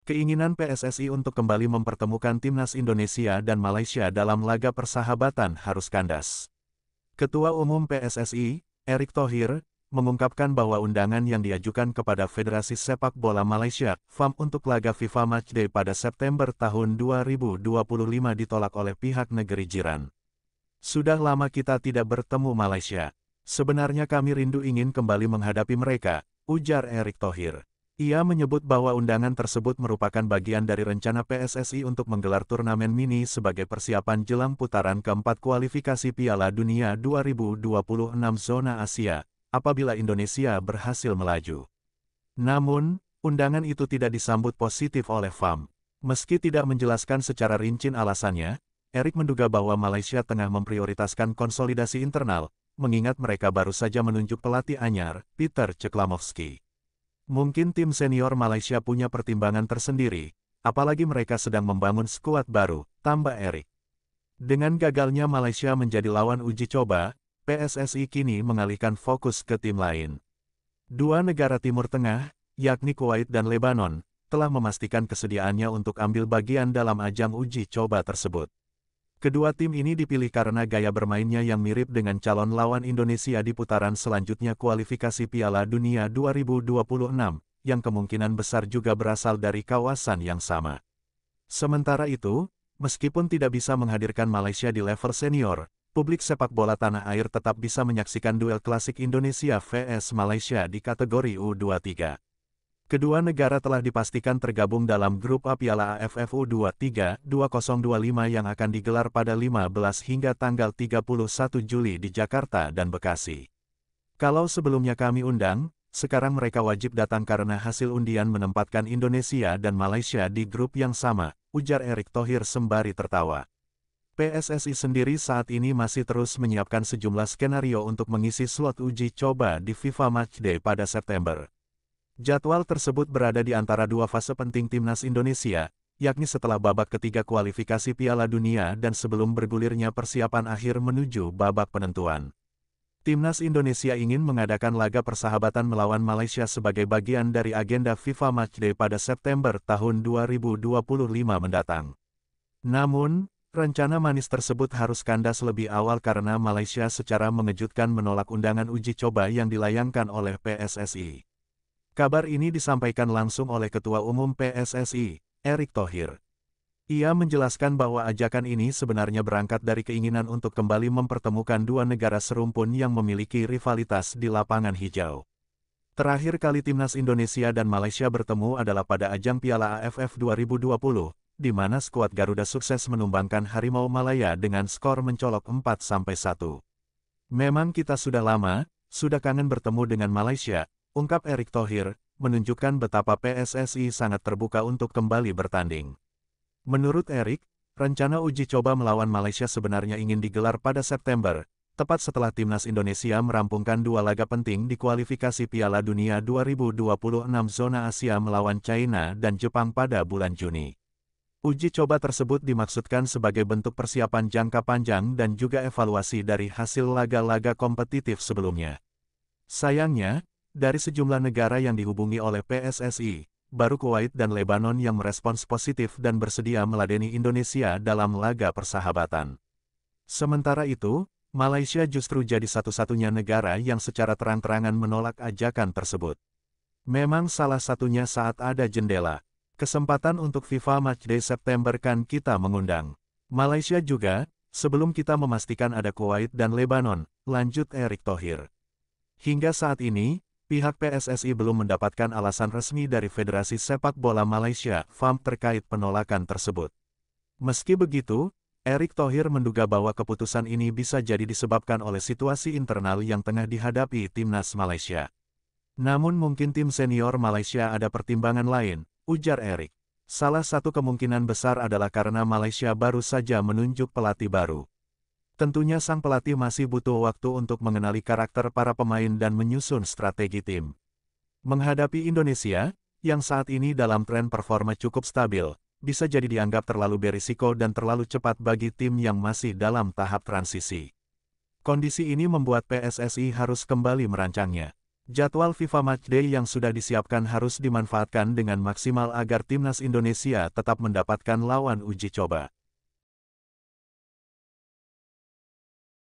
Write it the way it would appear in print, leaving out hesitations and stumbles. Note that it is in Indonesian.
Keinginan PSSI untuk kembali mempertemukan timnas Indonesia dan Malaysia dalam laga persahabatan harus kandas. Ketua Umum PSSI, Erick Thohir, mengungkapkan bahwa undangan yang diajukan kepada Federasi Sepak Bola Malaysia, FAM untuk laga FIFA Matchday pada September tahun 2025 ditolak oleh pihak negeri jiran. Sudah lama kita tidak bertemu Malaysia. Sebenarnya kami rindu ingin kembali menghadapi mereka, ujar Erick Thohir. Ia menyebut bahwa undangan tersebut merupakan bagian dari rencana PSSI untuk menggelar turnamen mini sebagai persiapan jelang putaran keempat kualifikasi Piala Dunia 2026 zona Asia, apabila Indonesia berhasil melaju. Namun, undangan itu tidak disambut positif oleh FAM. Meski tidak menjelaskan secara rinci alasannya, Erick menduga bahwa Malaysia tengah memprioritaskan konsolidasi internal, mengingat mereka baru saja menunjuk pelatih anyar, Peter Ceklamovski. Mungkin tim senior Malaysia punya pertimbangan tersendiri, apalagi mereka sedang membangun skuad baru, tambah Erick. Dengan gagalnya Malaysia menjadi lawan uji coba, PSSI kini mengalihkan fokus ke tim lain. Dua negara Timur Tengah, yakni Kuwait dan Lebanon, telah memastikan kesediaannya untuk ambil bagian dalam ajang uji coba tersebut. Kedua tim ini dipilih karena gaya bermainnya yang mirip dengan calon lawan Indonesia di putaran selanjutnya kualifikasi Piala Dunia 2026, yang kemungkinan besar juga berasal dari kawasan yang sama. Sementara itu, meskipun tidak bisa menghadirkan Malaysia di level senior, publik sepak bola tanah air tetap bisa menyaksikan duel klasik Indonesia vs Malaysia di kategori U23. Kedua negara telah dipastikan tergabung dalam grup A Piala AFF U23 2025 yang akan digelar pada 15 hingga tanggal 31 Juli di Jakarta dan Bekasi. Kalau sebelumnya kami undang, sekarang mereka wajib datang karena hasil undian menempatkan Indonesia dan Malaysia di grup yang sama, ujar Erick Thohir sembari tertawa. PSSI sendiri saat ini masih terus menyiapkan sejumlah skenario untuk mengisi slot uji coba di FIFA Matchday pada September. Jadwal tersebut berada di antara dua fase penting timnas Indonesia, yakni setelah babak ketiga kualifikasi Piala Dunia dan sebelum bergulirnya persiapan akhir menuju babak penentuan. Timnas Indonesia ingin mengadakan laga persahabatan melawan Malaysia sebagai bagian dari agenda FIFA Matchday pada September tahun 2025 mendatang. Namun, rencana manis tersebut harus kandas lebih awal karena Malaysia secara mengejutkan menolak undangan uji coba yang dilayangkan oleh PSSI. Kabar ini disampaikan langsung oleh Ketua Umum PSSI, Erick Thohir. Ia menjelaskan bahwa ajakan ini sebenarnya berangkat dari keinginan untuk kembali mempertemukan dua negara serumpun yang memiliki rivalitas di lapangan hijau. Terakhir kali timnas Indonesia dan Malaysia bertemu adalah pada ajang Piala AFF 2020, di mana skuad Garuda sukses menumbangkan Harimau Malaya dengan skor mencolok 4-1. Memang kita sudah lama, sudah kangen bertemu dengan Malaysia, ungkap Erick Thohir, menunjukkan betapa PSSI sangat terbuka untuk kembali bertanding. Menurut Erick, rencana uji coba melawan Malaysia sebenarnya ingin digelar pada September, tepat setelah timnas Indonesia merampungkan dua laga penting di kualifikasi Piala Dunia 2026 zona Asia melawan China dan Jepang pada bulan Juni. Uji coba tersebut dimaksudkan sebagai bentuk persiapan jangka panjang dan juga evaluasi dari hasil laga-laga kompetitif sebelumnya. Sayangnya, dari sejumlah negara yang dihubungi oleh PSSI, baru Kuwait dan Lebanon yang merespons positif dan bersedia meladeni Indonesia dalam laga persahabatan. Sementara itu, Malaysia justru jadi satu-satunya negara yang secara terang-terangan menolak ajakan tersebut. Memang salah satunya saat ada jendela kesempatan untuk FIFA Matchday September kan kita mengundang Malaysia juga, sebelum kita memastikan ada Kuwait dan Lebanon, lanjut Erick Thohir. Hingga saat ini, pihak PSSI belum mendapatkan alasan resmi dari Federasi Sepak Bola Malaysia (FAM) terkait penolakan tersebut. Meski begitu, Erick Thohir menduga bahwa keputusan ini bisa jadi disebabkan oleh situasi internal yang tengah dihadapi timnas Malaysia. Namun mungkin tim senior Malaysia ada pertimbangan lain, ujar Erick. Salah satu kemungkinan besar adalah karena Malaysia baru saja menunjuk pelatih baru. Tentunya sang pelatih masih butuh waktu untuk mengenali karakter para pemain dan menyusun strategi tim. Menghadapi Indonesia, yang saat ini dalam tren performa cukup stabil, bisa jadi dianggap terlalu berisiko dan terlalu cepat bagi tim yang masih dalam tahap transisi. Kondisi ini membuat PSSI harus kembali merancangnya. Jadwal FIFA Matchday yang sudah disiapkan harus dimanfaatkan dengan maksimal agar timnas Indonesia tetap mendapatkan lawan uji coba.